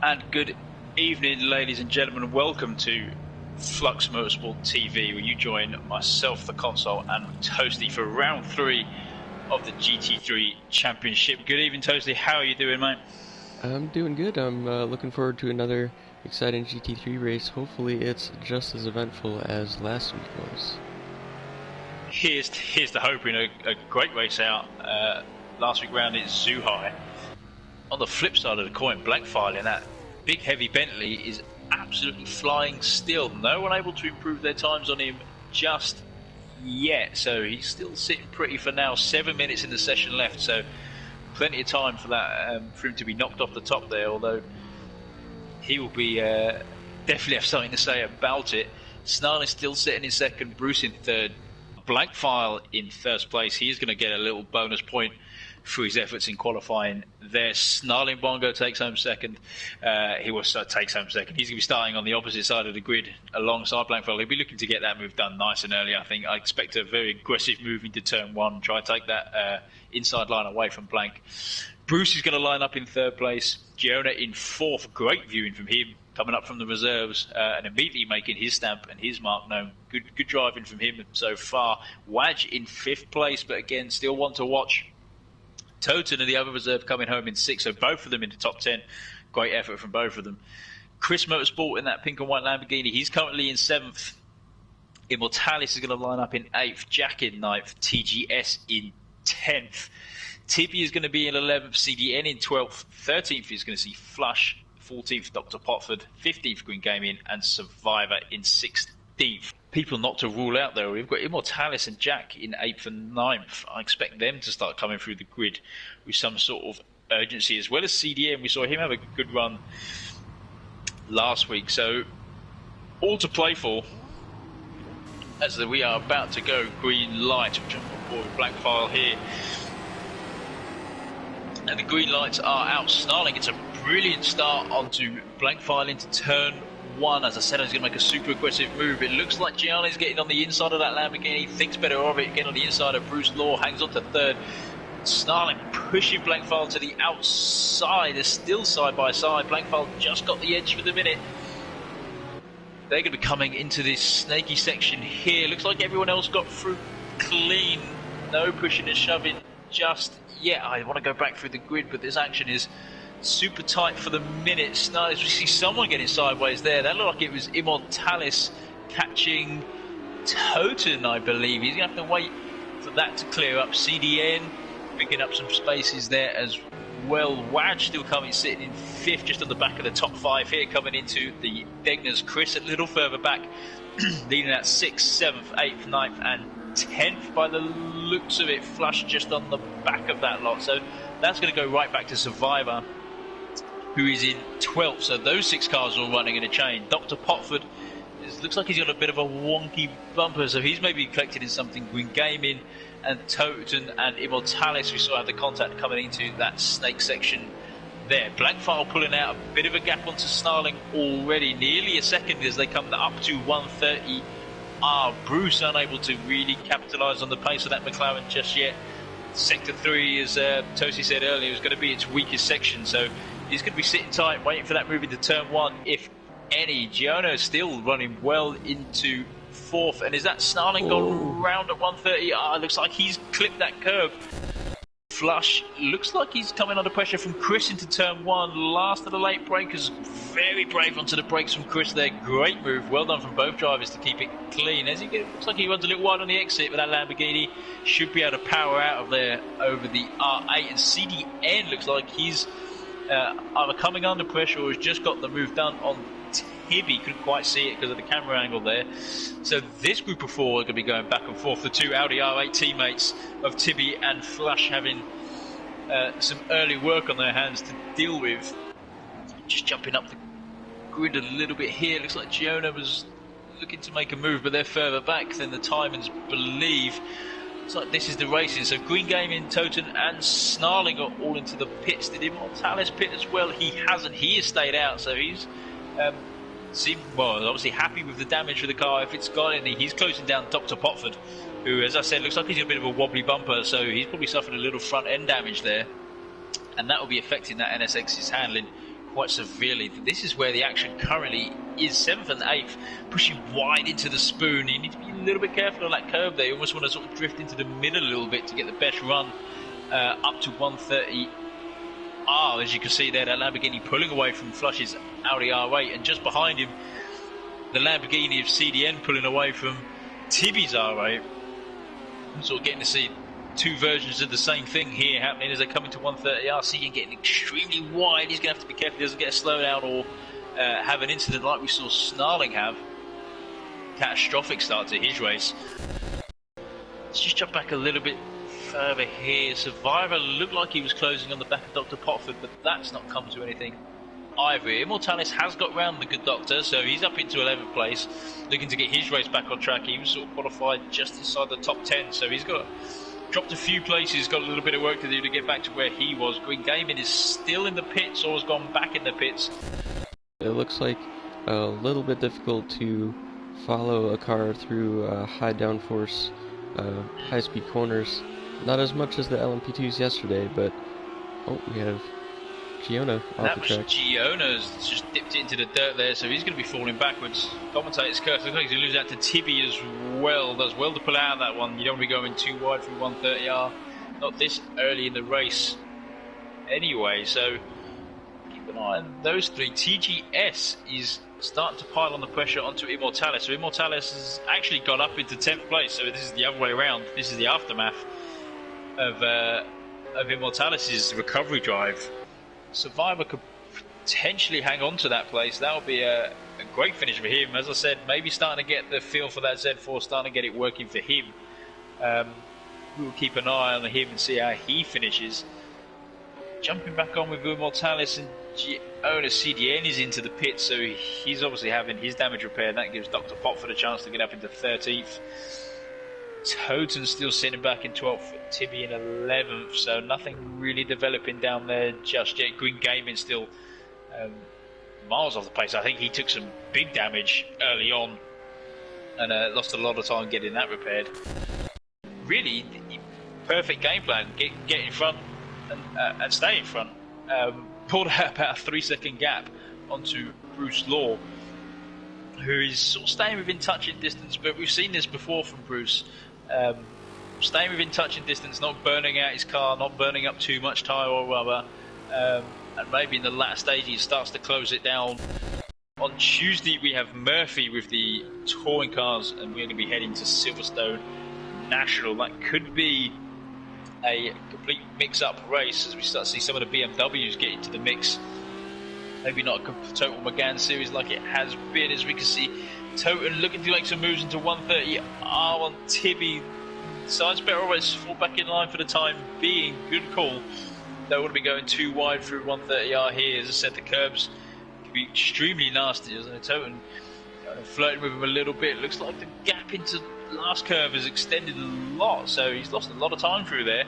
And good evening, ladies and gentlemen. Welcome to Flux Motorsport TV, where you join myself, the console, and Toasty for round 3 of the GT3 Championship. Good evening, Toasty. How are you doing, mate? I'm doing good. I'm looking forward to another exciting GT3 race. Hopefully it's just as eventful as last week was. Here's the hoping. A great race out last week round in Zhuhai. On the flip side of the coin, Blackfile in that big heavy Bentley is absolutely flying still. No one able to improve their times on him just yet, so he's still sitting pretty for now. 7 minutes in the session left, so plenty of time for that for him to be knocked off the top there, although he will be definitely have something to say about it. Snarling still sitting in second, Bruce in third, Blackfile in first place. He is going to get a little bonus point for his efforts in qualifying there. Snarling Bongo takes home second. Takes home second. He's going to be starting on the opposite side of the grid alongside Blackfile. He'll be looking to get that move done nice and early, I think. I expect a very aggressive move into turn 1, try to take that inside line away from Blank. Bruce is going to line up in third place. Giona in fourth. Great viewing from him, coming up from the reserves and immediately making his stamp and his mark known. Good driving from him so far. Wadge in fifth place, but again, still one to watch. Toten and the other reserve coming home in 6th, so both of them in the top 10. Great effort from both of them. Chris Motorsport in that pink and white Lamborghini, he's currently in 7th. Immortalis is going to line up in 8th, Jack in 9th, TGS in 10th. Tibi is going to be in 11th, CDN in 12th, 13th is going to see Flush, 14th Dr. Potford, 15th Green Gaming, and Survivor in 16th. People not to rule out though, we've got Immortalis and Jack in 8th and 9th. I expect them to start coming through the grid with some sort of urgency, as well as CDM. We saw him have a good run last week, so all to play for as we are about to go green light. We'll jump on board with Blackfile here, and the green lights are out. Snarling, it's a brilliant start onto Blackfile into turn 1. As I said, he's going to make a super aggressive move. It looks like Gianni's getting on the inside of that Lamborghini, thinks better of it, getting on the inside of BruceLaw, hangs on to third. Snarling pushing Blackfile to the outside. They're still side by side. Blackfile just got the edge for the minute. They're going to be coming into this snaky section here. Looks like everyone else got through clean. No pushing and shoving just yet. I want to go back through the grid, but this action is super tight for the minute. Nice. We see someone getting sideways there. That looked like it was Immortalis catching Toten, I believe. He's going to have to wait for that to clear up. CDN picking up some spaces there as well. Wadge still coming, sitting in 5th, just on the back of the top 5 here, coming into the Degners. Chris a little further back, leading at 6th, 7th, 8th, 9th, and 10th by the looks of it. Flush just on the back of that lot. So that's going to go right back to Survivor, who is in 12th. So those 6 cars are all running in a chain. Dr. Potford looks like he's got a bit of a wonky bumper, so he's maybe collected in something. Green Gaming and Toten and Immortalis, we saw have the contact coming into that snake section there. Blackfile pulling out a bit of a gap onto Snarling already, nearly a second as they come up to 130. Bruce unable to really capitalise on the pace of that McLaren just yet. Sector 3, as Tosi said earlier, is going to be its weakest section, so he's going to be sitting tight, waiting for that move into turn 1, if any. Giona is still running well into 4th, and is that Snarling gone round at 130? Looks like he's clipped that curb. Flush looks like he's coming under pressure from Chris into turn 1. Last of the late breakers, very brave onto the brakes from Chris there. Great move, well done from both drivers to keep it clean. As he looks like he runs a little wide on the exit, but that Lamborghini should be able to power out of there over the R8. And CDN looks like he's either coming under pressure or has just got the move done on Tibi. Couldn't quite see it because of the camera angle there. So this group of 4 are going to be going back and forth. The 2 Audi R8 teammates of Tibi and Flush having some early work on their hands to deal with. Just jumping up the grid a little bit here. Looks like Giona was looking to make a move, but they're further back than the timings believe. Looks like this is the racing. So Green Gaming, Toten and Snarling are all into the pits. Did Immortalis pit as well? He hasn't. He has stayed out, so he's obviously happy with the damage for the car. If it's got any, he's closing down Dr. Potford, who, as I said, looks like he's got a bit of a wobbly bumper, so he's probably suffered a little front end damage there, and that will be affecting that NSX's handling quite severely. This is where the action currently is. 7th and 8th, pushing wide into the spoon. You need to be a little bit careful on that curve there. You almost want to sort of drift into the middle a little bit to get the best run up to 130. As you can see there, that Lamborghini pulling away from Flush's Audi R8, and just behind him, the Lamborghini of CDN pulling away from Tibby's R8. I'm sort of getting to see two versions of the same thing here happening as they come into 130R. CDN getting extremely wide. He's going to have to be careful he doesn't get a slowdown or have an incident like we saw Snarling have. Catastrophic start to his race. Let's just jump back a little bit further here. Survivor looked like he was closing on the back of Dr. Potford, but that's not come to anything either. Immortalis has got round the good doctor, so he's up into 11th place, looking to get his race back on track. He was sort of qualified just inside the top 10, so he's got dropped a few places, got a little bit of work to do to get back to where he was. Green Gaming is still in the pits, or has gone back in the pits. It looks like a little bit difficult to follow a car through high downforce, high-speed corners. Not as much as the LMP2s yesterday, but we have Giona off the track. Giona's just dipped into the dirt there, so he's going to be falling backwards. Commentator's curse. Looks like he's going to lose out to Tibby as well. Does well to pull out of that one. You don't want to be going too wide through 130R. Not this early in the race anyway, so keep an eye on those three. TGS is starting to pile on the pressure onto Immortalis. So Immortalis has actually got up into 10th place, so this is the other way around. This is the aftermath of Immortalis' recovery drive. Survivor could potentially hang on to that place. That would be a great finish for him. As I said, maybe starting to get the feel for that Z4, starting to get it working for him. We will keep an eye on him and see how he finishes. Jumping back on with Immortalis and Giona, CDN is into the pit, so he's obviously having his damage repaired. That gives Dr. Potford a chance to get up into 13th. Toten's still sitting back in 12th, Tibby in 11th, so nothing really developing down there just yet. Green Gaming still miles off the pace. I think he took some big damage early on and lost a lot of time getting that repaired. Really, perfect game plan. Get in front and stay in front. Pulled out about a 3-second gap onto BruceLaw, who is sort of staying within touching distance, but we've seen this before from Bruce. Staying within touching distance, not burning out his car, not burning up too much tyre or rubber, and maybe in the latter stage he starts to close it down. On Tuesday we have Murphy with the touring cars, and we're going to be heading to Silverstone National. That could be a complete mix-up race as we start to see some of the BMWs get into the mix. Maybe not a total McGann series like it has been, as we can see Toten looking to make some moves into 130R on Tibby. Decides better always fall back in line for the time being. Good call. Don't want to be going too wide through 130R here. As I said, the curbs can be extremely nasty. Toten flirting with him a little bit. Looks like the gap into the last curve has extended a lot, so he's lost a lot of time through there.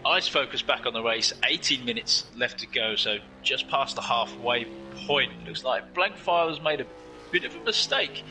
Eyes focus back on the race. 18 minutes left to go, so just past the halfway point. Looks like Blankfire has made a bit of a mistake.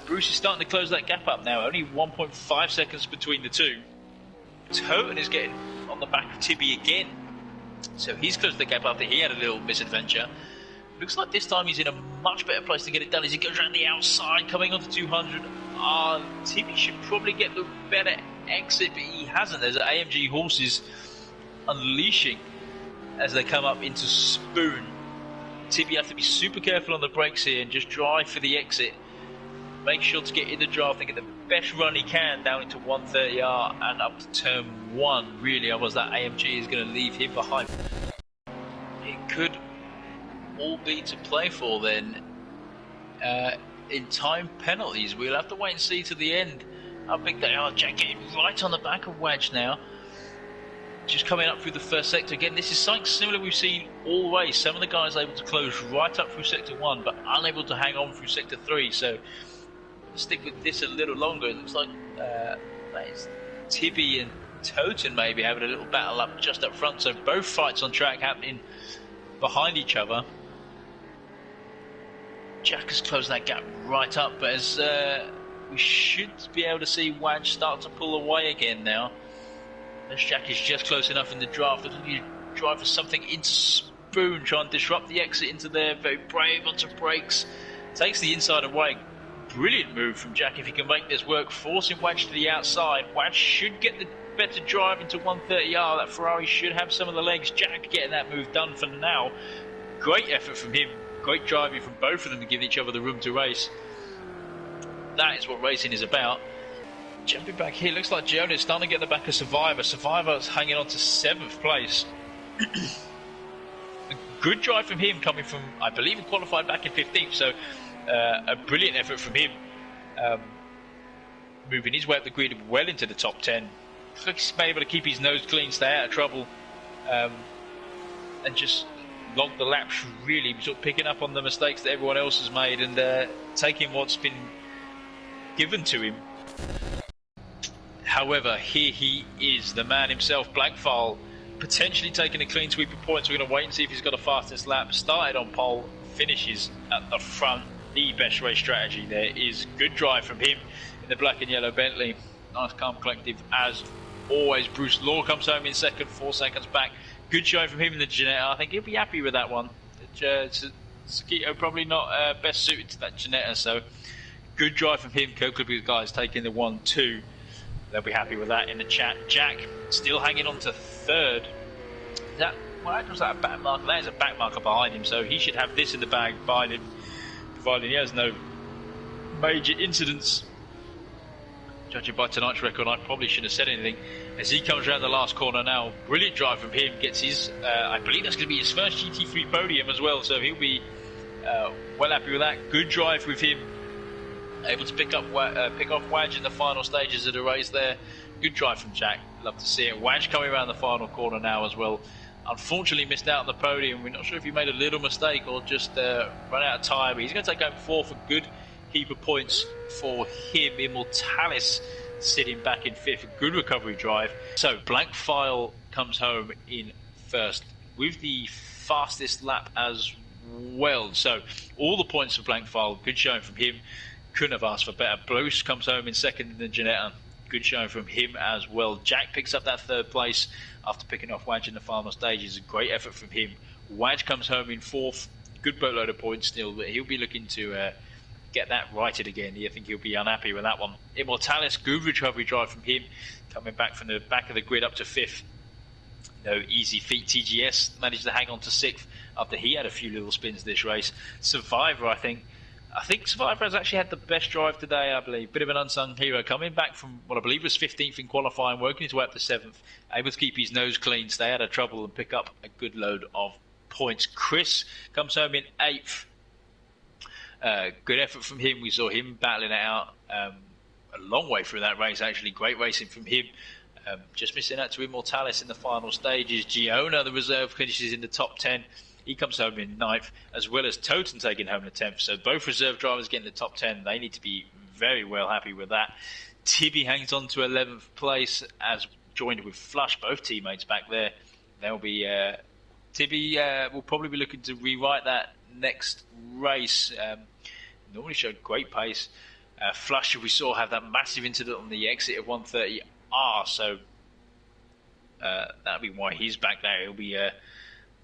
Bruce is starting to close that gap up now. Only 1.5 seconds between the two. Toten is getting on the back of Tibby again, so he's closed the gap after he had a little misadventure. Looks like this time he's in a much better place to get it done as he goes around the outside, coming onto 200. Tibby should probably get the better exit, but he hasn't. There's AMG horses unleashing as they come up into Spoon. Tibby has to be super careful on the brakes here and just drive for the exit. Make sure to get in the draft and get the best run he can down into 130R and up to turn 1. Really, otherwise that AMG is going to leave him behind. It could all be to play for then in time penalties. We'll have to wait and see to the end how big they are. Jack getting right on the back of Wedge now, just coming up through the first sector. Again, this is something similar we've seen all race. Some of the guys able to close right up through sector 1 but unable to hang on through sector 3, so stick with this a little longer. It looks like Tibby and Toten maybe having a little battle up just up front, so both fights on track happening behind each other. Jack has closed that gap right up, but as we should be able to see Wadge start to pull away again now. As Jack is just close enough in the draft. Looking to drive for something into Boom, try and disrupt the exit into there. Very brave onto brakes. Takes the inside away. Brilliant move from Jack if he can make this work. Forcing Wadge to the outside. Wadge should get the better drive into 130R. That Ferrari should have some of the legs. Jack getting that move done for now. Great effort from him. Great driving from both of them to give each other the room to race. That is what racing is about. Jumping back here, looks like Giona is starting to get the back of Survivor. Survivor's hanging on to 7th place. A good drive from him coming from, I believe he qualified back in 15th, so a brilliant effort from him. Moving his way up the grid well into the top 10. Looks like he's been able to keep his nose clean, stay out of trouble, and just log the laps, really sort of picking up on the mistakes that everyone else has made and taking what's been given to him. However, here he is, the man himself, Blankfile, potentially taking a clean sweep of points. We're going to wait and see if he's got the fastest lap. Started on pole, finishes at the front. The best race strategy there is good drive from him in the black and yellow Bentley. Nice, calm, collective as always. BruceLaw comes home in second, 4 seconds back. Good showing from him in the Ginetta. I think he'll be happy with that one. Sakitto probably not best suited to that Ginetta, so good drive from him. Co-Clippers guys taking the 1-2. They'll be happy with that in the chat. Jack still hanging on to 3rd. Was that a back marker? That is a back marker behind him, so he should have this in the bag provided he has no major incidents. Judging by tonight's record, I probably shouldn't have said anything. As he comes around the last corner now, brilliant drive from him. Gets his, I believe that's going to be his first GT3 podium as well, so he'll be well happy with that. Good drive with him. Able to pick off Wadge in the final stages of the race there. Good drive from Jack. Love to see it. Wadge coming around the final corner now as well. Unfortunately missed out on the podium. We're not sure if he made a little mistake or just run out of time. But he's going to take home 4 for good keeper points for him. Immortalis sitting back in 5th. A good recovery drive. So Blankfile comes home in 1st with the fastest lap as well. So all the points for Blankfile. Good showing from him. Couldn't have asked for better. Bruce comes home in 2nd in the Ginetta. Good showing from him as well. Jack picks up that 3rd place after picking off Wadge in the final stages. A great effort from him. Wadge comes home in 4th. Good boatload of points still, but he'll be looking to get that righted again. I think he'll be unhappy with that one. Immortalis, good recovery drive from him. Coming back from the back of the grid up to 5th. No easy feat. TGS managed to hang on to 6th after he had a few little spins this race. Survivor, I think Survivor has actually had the best drive today, I believe. Bit of an unsung hero. Coming back from what I believe was 15th in qualifying, working his way up to 7th. Able to keep his nose clean, stay out of trouble and pick up a good load of points. Chris comes home in 8th. Good effort from him. We saw him battling it out a long way through that race, actually. Great racing from him. Just missing out to Immortalis in the final stages. Giona, the reserve, finishes in the top 10. He comes home in 9th, as well as Toten taking home the 10th. So both reserve drivers getting the top 10. They need to be very well happy with that. Tibby hangs on to 11th place, as joined with Flush, both teammates back there. They'll be Tibby will probably be looking to rewrite that next race. Normally showed great pace. Flush, we saw, have that massive incident on the exit of 130R, so that'll be why he's back there. He'll be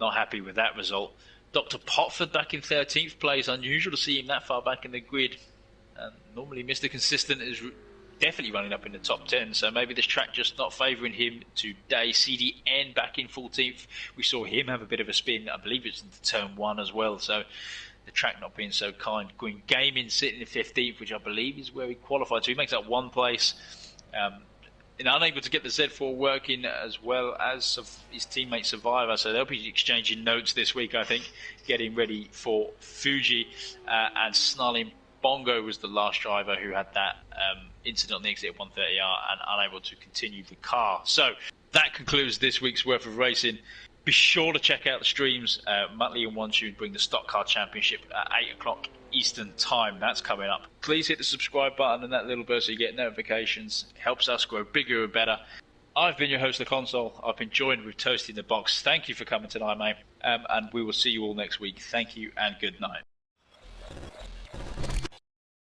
not happy with that result. Dr. Potford back in 13th place. Unusual to see him that far back in the grid. Normally Mr. Consistent is definitely running up in the top 10, so maybe this track just not favouring him today. CDN back in 14th. We saw him have a bit of a spin. I believe it's into turn 1 as well, so the track not being so kind. Green Gaming sitting in 15th, which I believe is where he qualified, so he makes that 1 place. And unable to get the Z4 working as well as his teammate Survivor, so they'll be exchanging notes this week, I think, getting ready for Fuji. And Snarling Bongo was the last driver who had that incident on the exit of 130R and unable to continue the car. So that concludes this week's worth of racing. Be sure to check out the streams. Muttley and One Tune bring the Stock Car Championship at 8 o'clock Eastern Time. That's coming up. Please hit the subscribe button and that little bell so you get notifications. It helps us grow bigger and better. I've been your host, The Console. I've been joined with Toasty in the Box. Thank you for coming tonight, mate. And we will see you all next week. Thank you and good night.